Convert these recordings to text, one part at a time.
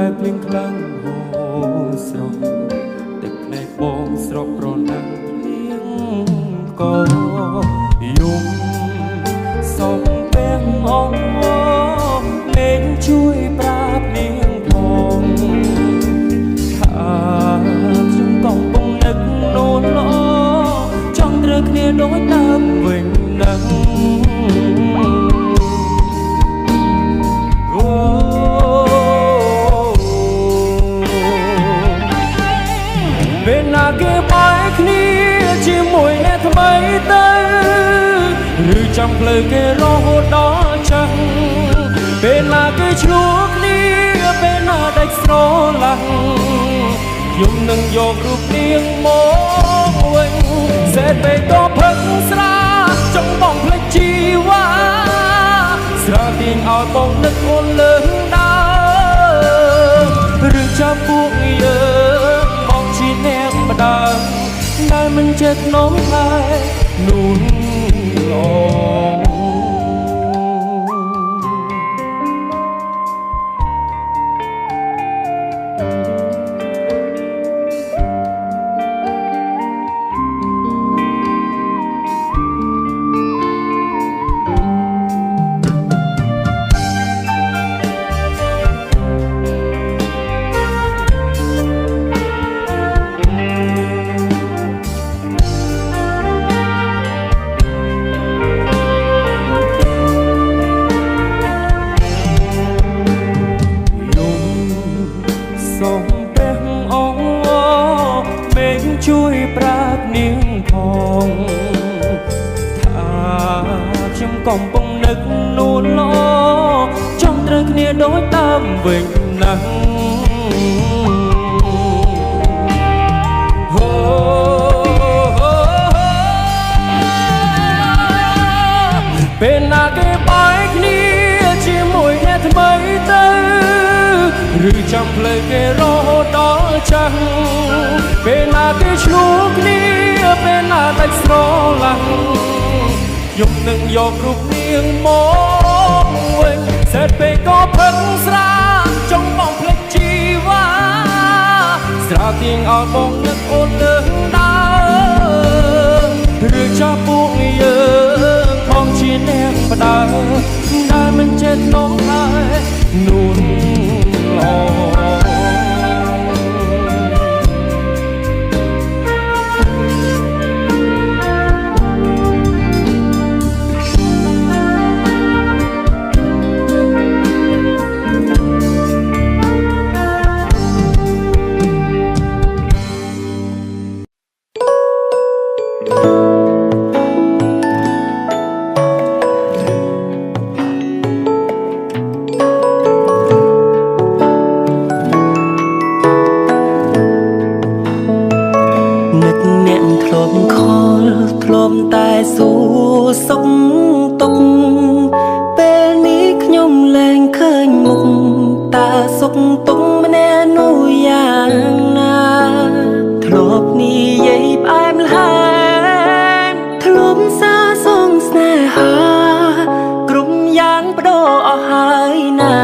ដែលភ្លៀងខ្លាំងហូរស្រស់ទឹកភ្នែកបងស្រក់ប្រណាំងភ្លៀងក៏យំសំពេងអងមេឃជួយប្រាប់នាងផងថាខ្ញុំកំពុងនឹកនោនល្អចង់ត្រូវគ្នាដូចដើមវិញនឹងពេលណាគេបែកគ្នាជាមួយអ្នកថ្មីទៅឬចាំផ្លូវគេរហូតដល់ចឹងពេលណាគេឆ្លោះគ្នាពេលណាដាច់ស្រឡាញ់ខ្ញុំនឹងយករូបនាងមកវិញសេតពេលក៏ផឹកស្រាចង់បងភ្លេចជីវ៉ាស្រាទាញឲ្យបងនឹកអូនលើដើរឬចាំពួកយើងបងជាអ្នកម្ដងដែលមិនចេះនំថែនួនឡងជួយប្រាប់នាងផងថាខ្ញុំកំពុងនឹកនួនល្អចង់ត្រូវគ្នាដូចដើមវិញណាស់ពេលណាគេបែកគ្នាជាមួយអ្នកថ្មីទៅឬចាំផ្លូវគេរហូតដល់ចឹងពេលណាគេឆ្លោះគ្នាពេលណាដាច់ស្រឡាញ់ខ្ញុំនឹងយករូបនាងមកវិញសេតពេលក៏ផឹកស្រាចង់បងភ្លេចជីវ៉ាស្រាទាញឲ្យបងនឹកអូនលើដើរឬចាប់ពួកយើងផងជាអ្នកផ្ដើដែលមិនចេះនំហើយនួនឡងតែសួរសុខទុក្ខពេលនេះខ្ញុំលែងឃើញមុខតើសុខទុក្ខម្នាក់នោះយ៉ាងណាធ្លាប់និយាយផ្អែមល្ហែមធ្លាប់សាសងស្នេហាគ្រប់យ៉ាងបដូរអស់ហើយណា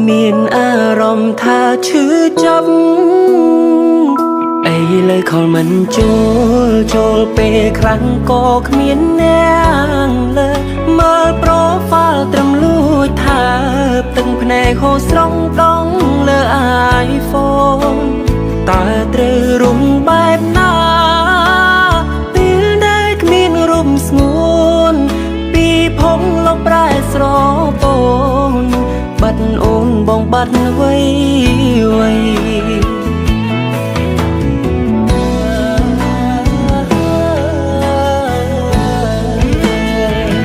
មានអារម្មណ៍ថាឈឺចាប់លើខលមិនចូលពេលខ្លាំងក៏គ្មានអ្នកលើមើលប្រូហ្វាល់ត្រឹមលួចថាទឹកភ្នែកហូរស្រង់ដងលើ iPhone តើត្រូវរុំបែបណាពេលដែលគ្មានរូបស្ងួនពីភពលោកប្រែស្រពោនបាត់អូនបងបាត់វ័យ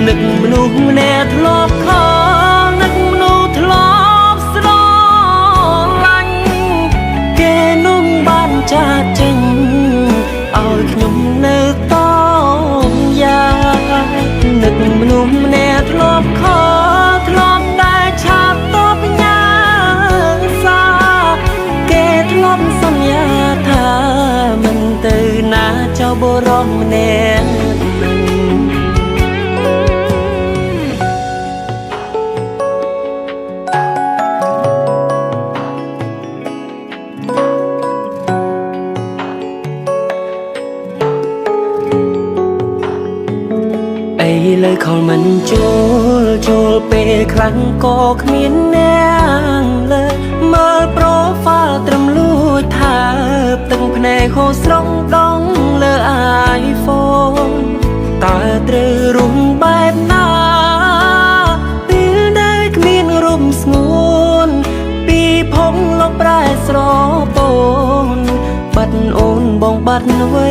នឹកមនុស្សម្នាក់ធ្លាប់ខំនឹកមនុស្សធ្លាប់ស្រឡាញ់គេនោះបានចាស់ចេញឲ្យខ្ញុំនៅតយ៉ាងនឹកមនុស្សម្នាក់ធ្លាប់ខំធ្លាប់តែឆាប់តបញ៉ាសាគេធ្លាប់សន្យាថាមិនទៅណាចោលបុរសម្នាក់ លើខលមិនចូលពេលខ្លាំងក៏គ្មានអ្នកលើមើលប្រូហ្វាល់ត្រឹមលួចថាទឹកភ្នែកហូរស្រង់ដងលើ iPhone តើត្រូវរុំបែបណាពេលដែលគ្មានរូបស្ងួនពីភពលោកប្រែស្រពោនបាត់អូនបងបាត់អ្វី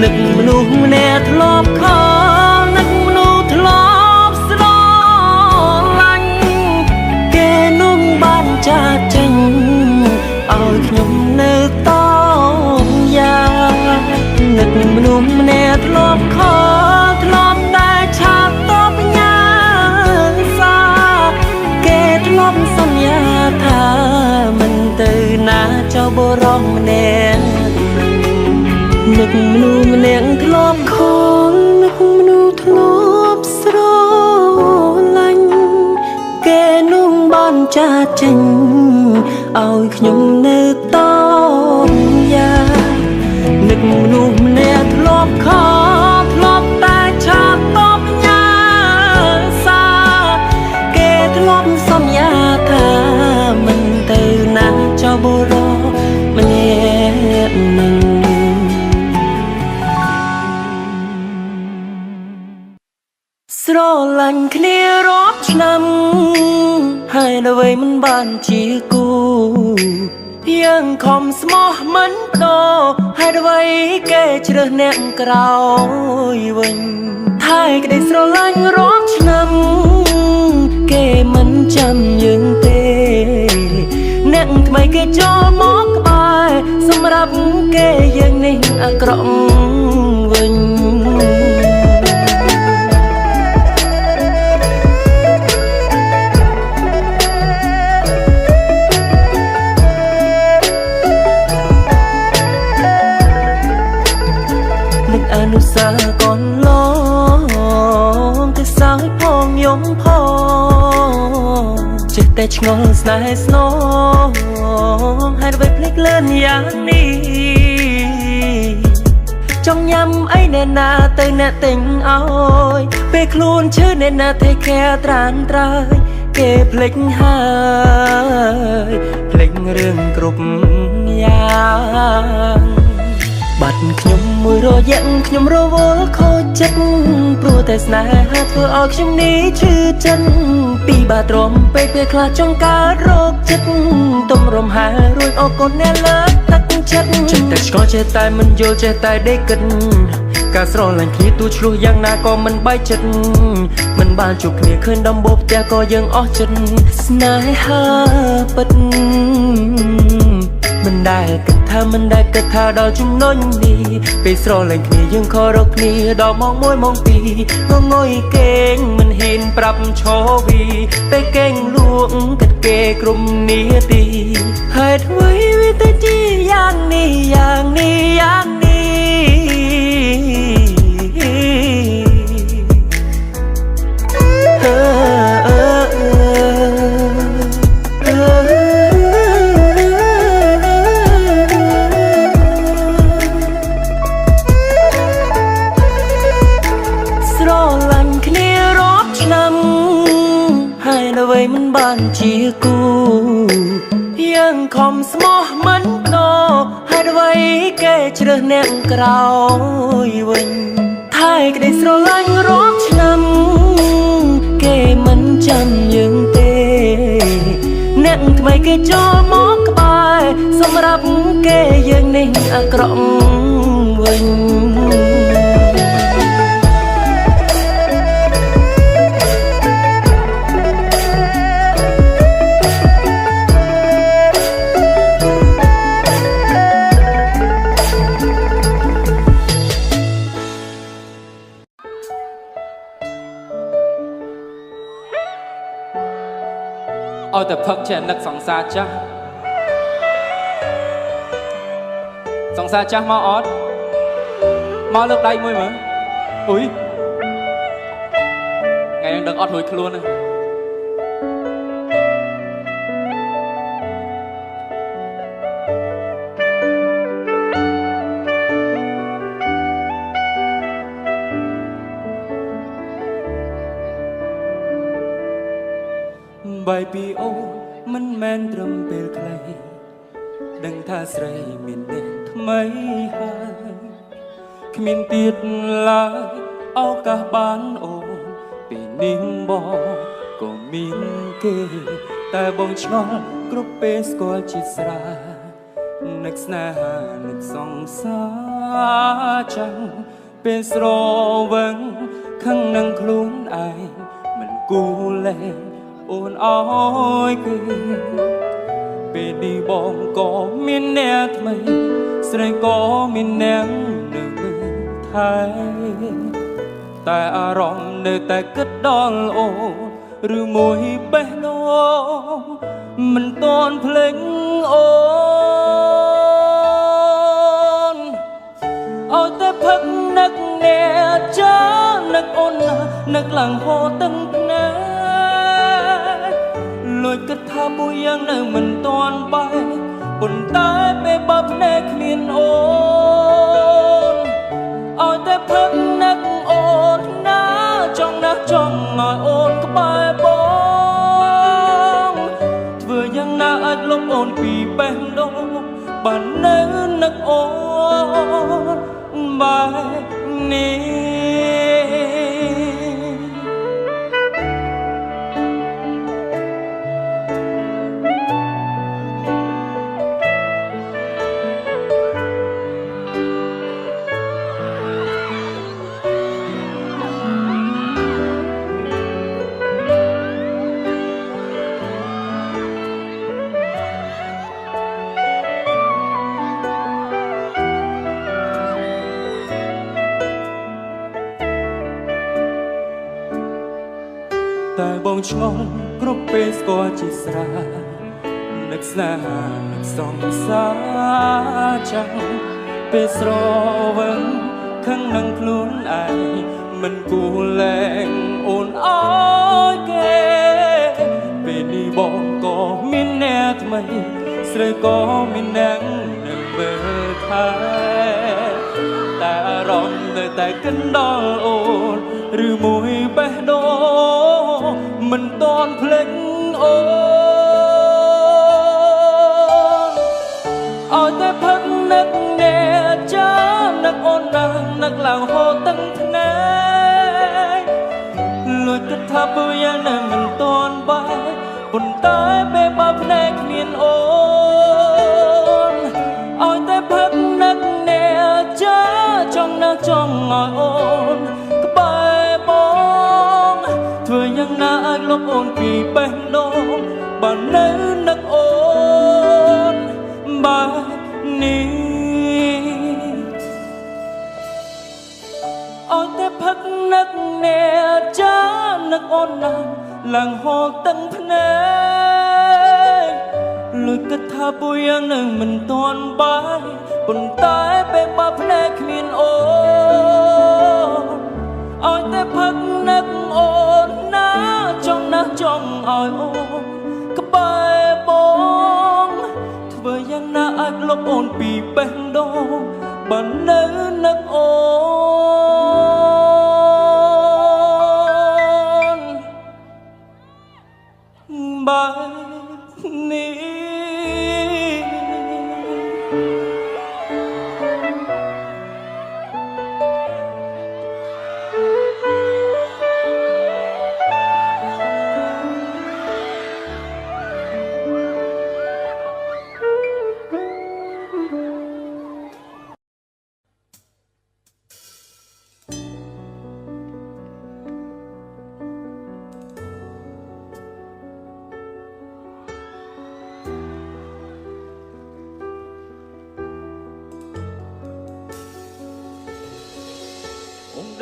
នឹកមនុស្សម្នាក់ធ្លាប់ខលនឹកមនុស្សធ្លាប់ស្រឡាញ់គេនោះបានចាកចេញឲ្យខ្ញុំនៅតយ៉ាងនឹកមនុស្សម្នាក់ធ្លាប់ខលធ្លាប់តែឆាប់តបញ៉ាសាគេធ្លាប់សន្យាថាមិនទៅណាចោលបរោះម្នាក់នឹកមនុស្សម្នាក់ធ្លាប់ខលនឹកមនុស្សធ្លាប់ស្រឡាញ់គេនោះបានចាកចេញឲ្យខ្ញុំនៅតយ៉ាងនឹកមនុស្សម្នាក់ធ្លាប់ខលធ្លាប់តែឆាប់តបញ៉ាសាគេធ្លាប់សន្យាថាមិនទៅណាចោលបរោះម្នាក់នឹងស្រឡាញ់គ្នារាប់ឆ្នាំហើយអ្វីមិនបានជាគូយើងខំស្មោះមិនបដូរហើយអ្វីគេជ្រើសអ្នកក្រោយវិញថែក្តីស្រឡាញ់រាប់ឆ្នាំគេមិនចាំយើងទេអ្នកថ្មីគេចូលមកក្បែរសម្រាប់គេយើងនេះអាក្រក់វិញអនុសាកូនឡងទៅសើចផងយំផងចេះតែឆ្ងល់ស្នេហ៍ស្នងហើយអ្វីភ្លេចលឿនយ៉ាងនេះចង់ញ៉ាំអីណែណាទៅអ្នកទិញឲ្យពេលខ្លួនឈឺណែណា take care ត្រានត្រើយគេភ្លេចហើយភ្លេចរឿងគ្រប់យ៉ាងបាត់ខ្ញុំមួយរយៈខ្ញុំរវល់ខូចចិត្តព្រោះតែស្នេហាធ្វើឲ្យខ្ញុំនេះឈឺចិត្តពីបាទ្រាំពេកពេលខ្លះចង់កើតរោគចិត្តទុំរំហារួចអរគុណអ្នកលើកទឹកចិត្តចេះតែឆ្កល់ចេះតែមិនយល់ចេះតែដេកគិតការស្រឡាញ់គ្នាទូឆ្លោះយ៉ាងណាក៏មិនបែកចិត្តមិនបានជួបគ្នាឃើញដំបូងផ្ទះក៏យើងអស់ចិត្តស្នេហាពិតមិនដែលគិតថាដល់ចំណុចនេះពេលស្រឡាញ់គ្នាយើងខករកគ្នាដល់ម៉ោង1ម៉ោង2ងងុយគេងមិនហ៊ានប្រាប់ឈរវីពេលគេងលក់គិតគេគ្រប់នាទីហេតុអ្វីវាទៅជាយ៉ាងនេះយ៉ាងនេះយ៉ាងនេះមិនបានជាគូយើងខំស្មោះមិនបដូរហើយអ្វីគេជ្រើសអ្នកក្រោយវិញថែក្តីស្រឡាញ់រាប់ឆ្នាំគេមិនចាំយើងទេអ្នកថ្មីគេចូលមកក្បែរសម្រាប់គេយើងនេះអាក្រក់វិញឲ្យតែផឹកចេះនឹកសង្សារចាស់មកអត់មកលើកដៃមួយមើលអុយថ្ងៃនឹងដឹកអត់រួចខ្លួនទេ បាយពីអូនមិនមែនត្រឹមពេលខ្លីដឹងថាស្រីមានអ្នកថ្មីហើយគ្មានទៀតឡើយឱកាសបានអូនពេលនេះបងក៏មានគេតែបងឆ្ងល់គ្រប់ពេលស្គាល់ជាស្រានឹកស្នេហានឹកសង្សារចាំងពេលស្រវឹងខឹងនឹងខ្លួនឯងមិនគូលែងអូនអើយគេពេលនេះបងក៏មានអ្នកថ្មីស្រីក៏មានអ្នកនៅថៃតែអារម្មណ៍នៅតែគិតដល់អូនឬមួយបេះដូងមិនតន់ភ្លេចអូនឲ្យតែផឹកនឹកអ្នកចានឹកអូនណានឹកឡើងហូរទាំងភ្នែកលួចគិតថាមួយយ៉ាងនៅមិនតន់បែកប៉ុន្តែពេលបើភ្នែកគ្មានអូនឲ្យតែផឹកនឹកអូនណាចង់ណាស់ចង់ឲ្យអូនក្បែរបងធ្វើយ៉ាងណាអាចលុបអូនពីបេះដូងបាននៅនឹកអូនបែបនេះតែបងឆ្ងល់គ្រប់ពេលស្គាល់ជាស្រានឹកស្នេហានឹកសង្សារចាំងពេលស្រវឹងខឹងនឹងខ្លួនឯងមិនគួរលែងអូនអើយគេពេលនេះបងក៏មានអ្នកថ្មីស្រីក៏មានអ្នកនឹងមើលថែតែអារម្មណ៍នៅតែគិតដល់អូនឬមួយបេះដូងមិនតន់ភ្លេចអូនឲ្យតែផឹកនឹកអ្នកចានឹកអូនណាស់នឹកឡើងហូរទាំងភ្នែកលួចគិតថាបើយ៉ាងណាមិនតន់បែកប៉ុន្តែពេលបើភ្នែកគ្មានអូនឲ្យតែផឹកនឹកអ្នកចាចង់ណាស់ចង់ឲ្យអូនក្បែរបងធ្វើយ៉ាងណាអាចលុបអូនពីបេះដូងបាននៅនឹកអូនបែបនេះឲ្យតែផឹកនឹកអ្នកចានឹកអូនណាស់ឡើងហូរទាំងភ្នែកលួចគិតថាពួកយ៉ាងនឹងមិនតន់បាយប៉ុន្តែពេលបើភ្នែកគ្មានអូនឲ្យតែផឹកនឹកអូនណាចង់ណាស់ចង់ឲ្យអូនក្បែរបងធ្វើយ៉ាងណាអាចលុបអូនពីបេះដូងបាននៅនឹកអូនបែបនេះ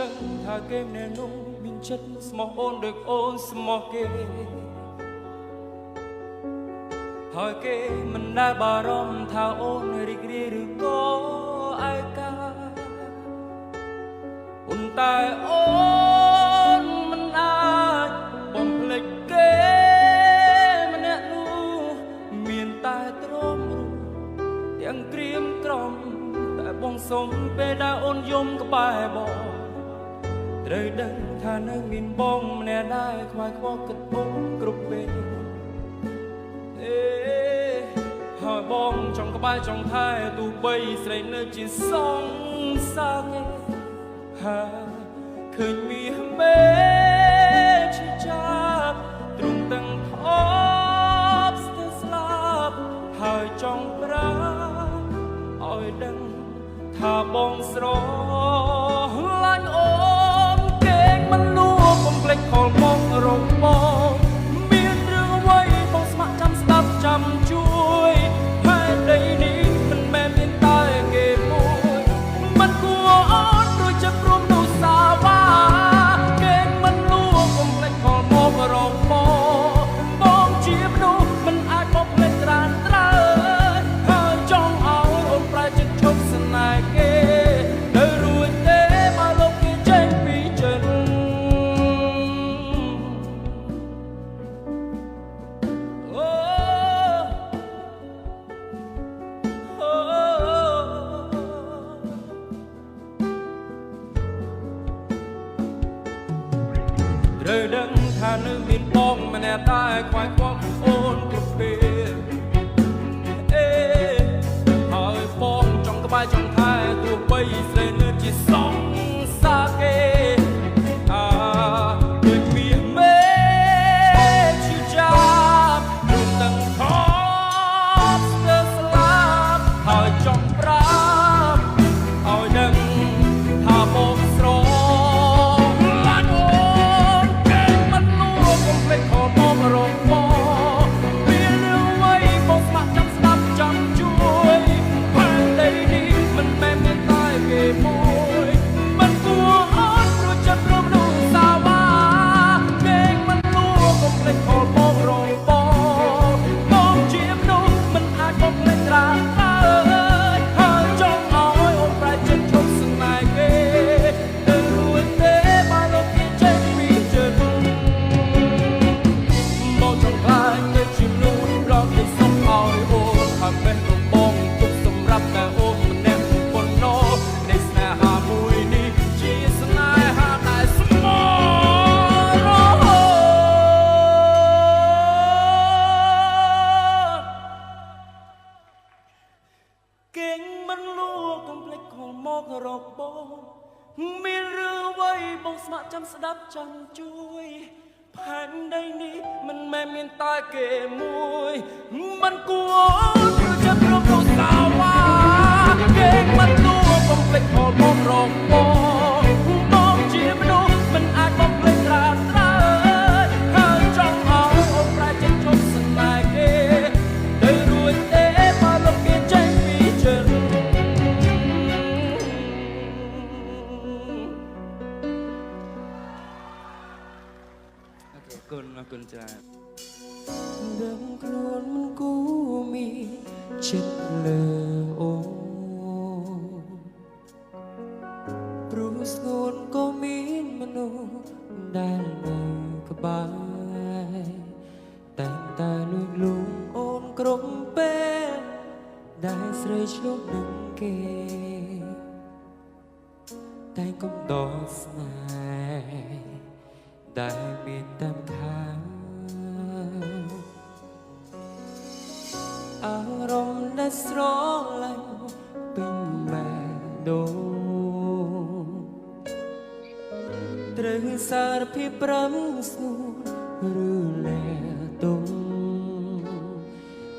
ដឹងថាគេម្នាក់នោះមានចិត្តស្មោះអូនដូចអូនស្មោះគេហើយគេមិនដែលបារម្ភថាអូនរីករាយឬក៏ឯកាប៉ុន្តែអូនមិនអាចបំភ្លេចគេម្នាក់នោះមានតែទ្រាំរូបទាំងក្រៀមក្រំតែបងសុំពេលដែលអូនយំក្បែរបងត្រូវដឹងថានៅមានបងម្នាក់ដែរខ្វាយខ្វល់គិតអូនគ្រប់ពេល បងចង់ក្បែរចង់ថែទោះបីស្រីនៅជាសងសាគេហើយឃើញមានមេជាចាប់ទ្រង់ទាំងថប់ស្ទើរស្លាប់ហើយចង់ប្រាឲ្យដឹងថាបងស្រឡាញ់អូនកេងមិនលួងកុំភ្លេចខលមករកបងមានរឿងអ្វីបងស្ម័គ្រចាំស្ដាប់ចាំជួយហើយដីនេះមិនមែនមានតែគេមួយមិនគួរអូនដូចចិត្តព្រមនោះសាវ៉ាកេងមិនលួងកុំភ្លេចខលមករកបងជាមនុស្សមិនអាចមកភ្លេចត្រានត្រើយហើយចង់ឲ្យអូនប្រែចិត្តឈប់ស្នេហ៍គេនៅរួចទេមកលោកគេចេញពីចិត្តអូត្រូវដឹងថានៅមានបងម្នាក់តែខ្វាយខ្វល់អូនគ្រប់ពេលហើយបងចង់ក្បែរចង់ថែទោះបីស្រីនៅជាសងសាគេដូចមានមេជាចាប់ព្រមទាំងថប់ស្ទើរស្លាប់ហើយចង់ប្រាឲ្យដឹងថាបងស្រឡាញ់អូនកេងមិនលួងកុំភ្លេចខលមករកបងមានរឿងអ្វីបងស្ម័គ្រចាំស្ដាប់ចាំជួយហើយដីនេះមិនមែនមានតែគេមួយមិនគួរអូនព្រោះចិត្តព្រមនោះសាវ៉ាកេងមិនលួងកុំភ្លេចខលមករកបងជាមនុស្សមិនអាចបំភ្លេចត្រាហើយចង់ឲ្យអូនប្រែចិត្តឈប់ស្នេហ៍គេទៅរួចទេបើលោកគេចេញពីចិត្តមកចង់ខ្លាចទៅជាមនុស្សរកគេសុំឲ្យអូនថាមិនរំបងទុកសម្រាប់តែអូនម្នាក់ប៉ុណ្ណោះនៃស្នេហាមួយនេះជាស្នេហាដែលស្មោះរហូតកេងមិនលួងកុំភ្លេចខលមករកបងមានរឿងអ្វីបងស្ម័គ្រចាំស្ដាប់ចាំជួយផែនដីនេះមិនមែនមានតែគេមួយមិនគួរអូនព្រោះចិត្តព្រមនោះសាវ៉ាកេងមិនលួងកុំភ្លេចខលមករកបងជាមនុស្សមិនអាចបំភ្លេចត្រាត្រើយហើយចង់ឲ្យអូនប្រែចិត្តឈប់ស្នេហ៍គេទៅរួចទេបើលោកគេចេញពីចិត្តអរគុណច្រើនដឹងខ្លួនមិនគូមានចិត្តលើអូព្រោះស្ងួនក៏មានមនុស្សដែលនៅក្បែរតែលួចលួងអូនគ្រប់ពេលដែលស្រីឆ្លុះនឹងគេតែកុំដោះស្នេហ៍ដែលមានតាមខាងអារម្មណ៍ដែលស្រឡាញ់ពេញបេះដូងត្រូវសារភាពប្រឹងស្ងួនឬលែទង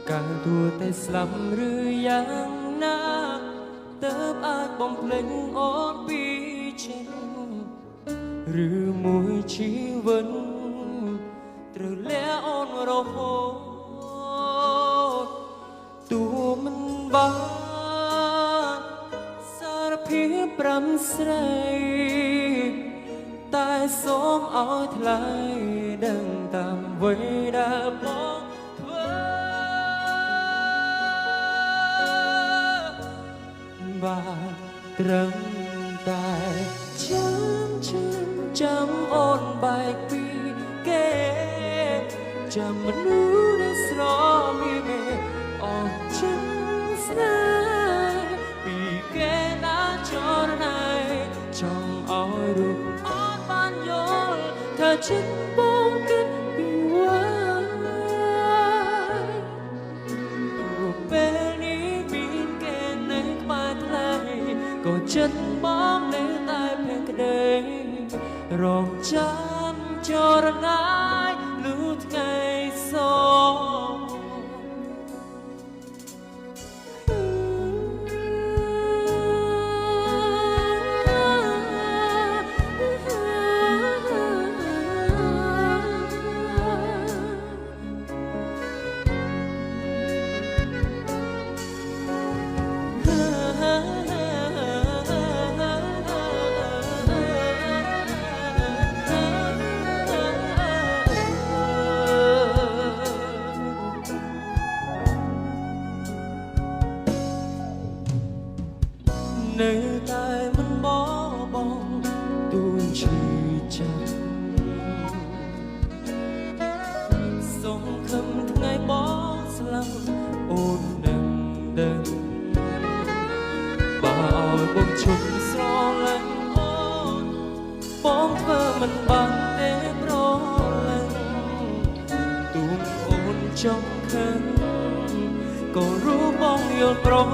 កាលទួតែស្លាប់ឬយ៉ាងណាទើបអាចបំភ្លេចអូនពីចិត្តឬមួយជីវិតត្រូវលះអូនរហូតទួមិនបានសារភាពប្រាំស្រីតែសូមឲ្យថ្លៃដឹងតាមអ្វីដែលបងធ្វើបានត្រឹមតែចាំអូនបែកពីគេចាំមនុស្សដែលស្រមានអស់ចិត្តស្នេហ៍ពីគេណាចរណៃចង់ឲ្យរូបអូនបានយល់ថាចិត្តបងគិតពីវ៉ាពេល ចិត្តបងនៅតែភក្តីរងចាំចរណាយលឺថ្ងៃសនៅតែមិនបបងទួញឈឺចាប់សងខំថ្ងៃបងស្លាប់អូននឹងដឹងបើឲ្យបងឈប់ស្រឡាញ់អូនបងធ្វើមិនបានទេប្រឡាញ់ទូមអូនចង់ខឹងក៏รู้បងយល់ព្រម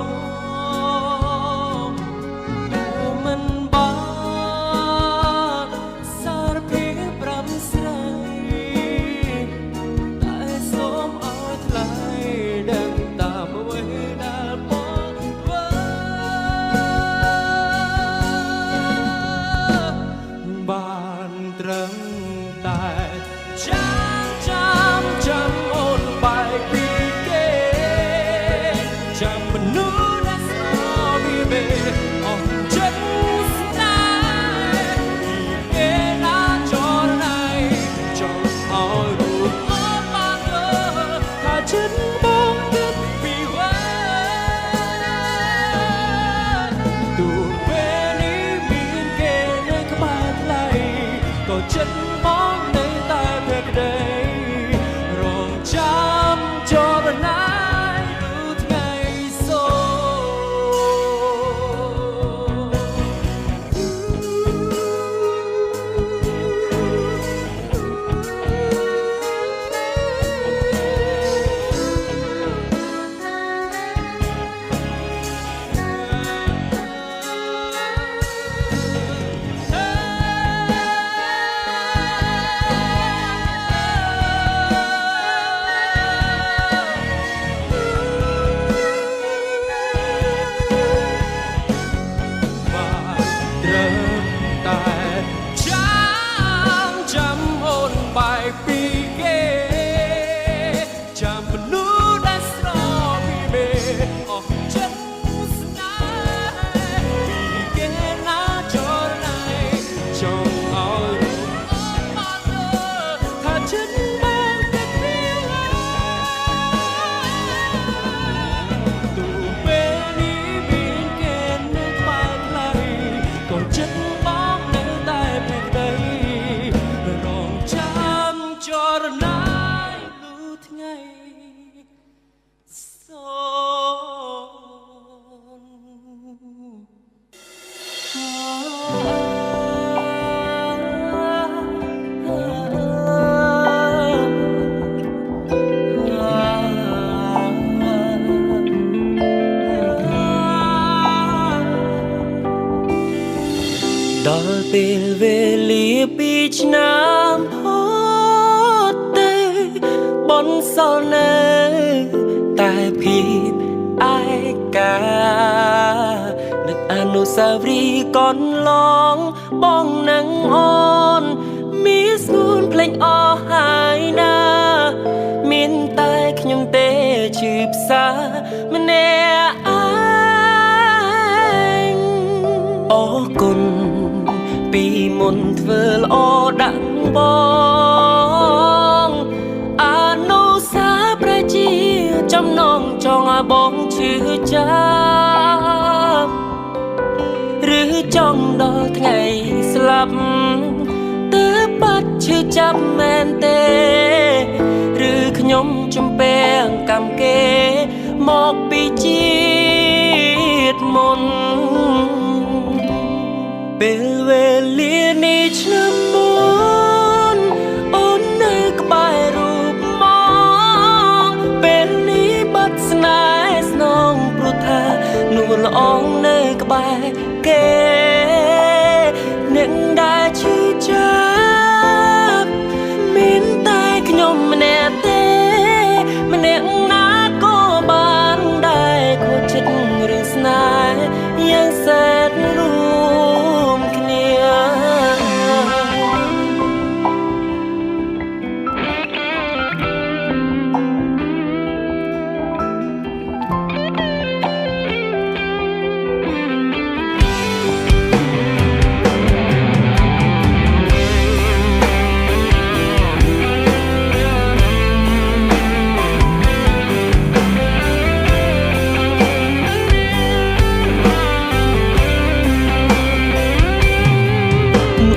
ចិត្តបងនៅតែភក្តីរងចាំចរណាយលឺថ្ងៃសូដល់ពេលវេលាពីឆ្នាំផុតទេបនសល់នៅតែភាពឯកានឹកអនុស្សាវរីយ៍កន្លងបងនឹងអូនមានស្ងួនភ្លេចអស់ហើយណាមានតែខ្ញុំទេឈឺផ្សាម្នាក់ឯងអរគុណពីមុនធ្វើល្អដាក់បងអនុស្សាវរីយ៍ជាចំណងចង់ឲ្យបងឈឺចាប់ឬចង់ដល់ថ្ងៃស្លាប់ទើបបាត់ឈឺចាប់មែនទេឬខ្ញុំជំពាំងកម្មគេមកពីជាតិមុនពេលវេលានេះឆ្នាំមុនអូននៅក្បែររូបមកពេលនេះបាត់ស្នេហ៍ស្នងព្រោះថានួនល្អងនៅក្បែរគេ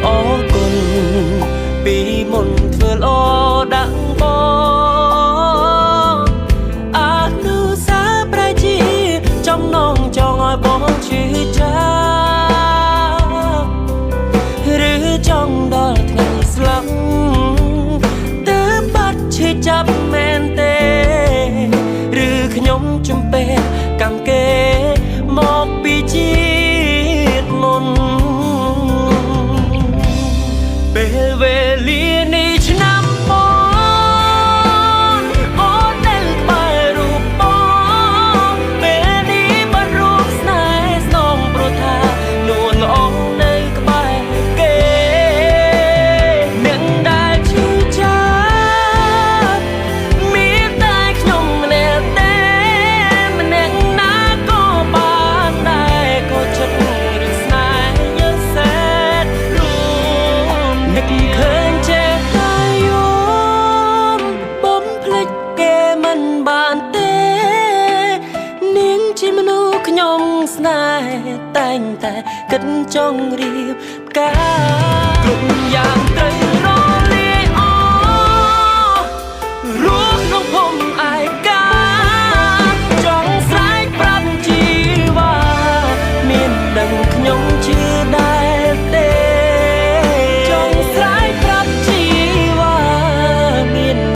អរគុណពីមុនធ្វើល្អដាក់បងអនុសាប្រែជាចំណងចង់ឲ្យបងជឿចាឬចង់ដល់ថ្ងៃស្លាប់ទើបបាត់ឈឺចាប់មែនទេឬខ្ញុំជំពេកម្មគេមកពីជាតិមុនពេលវេលានេះឆ្នាំបងអូននៅក្បែររូបបងពេលនេះបាត់រូបស្នេហ៍ស្នងប្រថានួនអងនៅក្បែរគេអ្នកដែលឈឺចាប់មានតែខ្ញុំម្នាក់ទេម្នាក់ណាក៏បានដែរក៏ចិត្តឬស្នេហ៍យើងសែនរួមនឹកឃើញចេះតែយំបំភ្លេចគេមិនបានទេនាងជាមនុស្សខ្ញុំស្នេហ៍តែងតែគិតចង់រៀបការគ្រប់